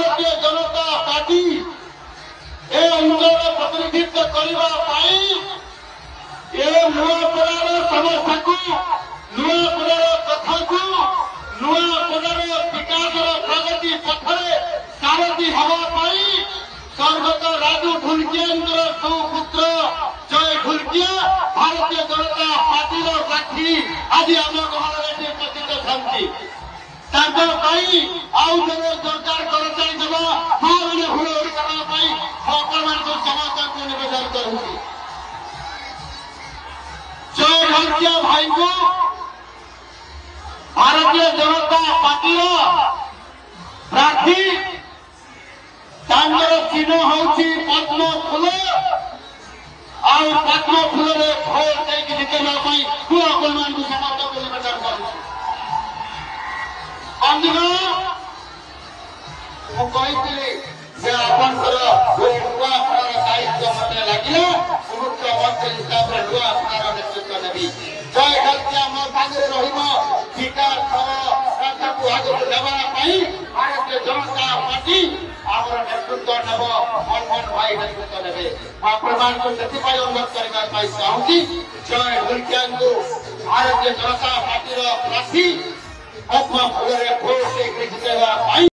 Bharatiya Janata party ए अंचल प्रतिनिधित्व करने ए नुआपड़ार समस्या को नुआपड़ार कथा को नुआपड़ार विकास प्रगति पथरे सारथी हवा स्वर्गत राजू ढुलकिया सुपुत्र जय ढुलकिया भारतीय जनता पार्टी साक्षी आज आम गहन उपस्थित थांती आउ जब सरकार कर्मचारी देव माने हुड़हुड़ी करने समाचार को निवेदन करूंगी। जय ढुलकिया भाई को भारतीय जनता पार्टी प्रार्थी चिन्ह हूँ पद्म फूल और पद्म फूल भोट देकी जितेबाई पुआ कल्याण को समाप्त को निवेदन करूँ। आपंकर नुआ दायित्व मत लगे मुख्यमंत्री हिसाब से नुआ नेतृत्व नेबी। जय ढुलकिया मो पाखे विकास को आगे नेवाई भारतीय जनता पार्टी आमर नेतृत्व नेब मनमोहन भाई नेतृत्व ने प्रमाण को अनुरोध करने चाहूँगी। जय ढुलकिया भारतीय जनता पार्टी प्रार्थी पद्म फूल भोट जितेगा।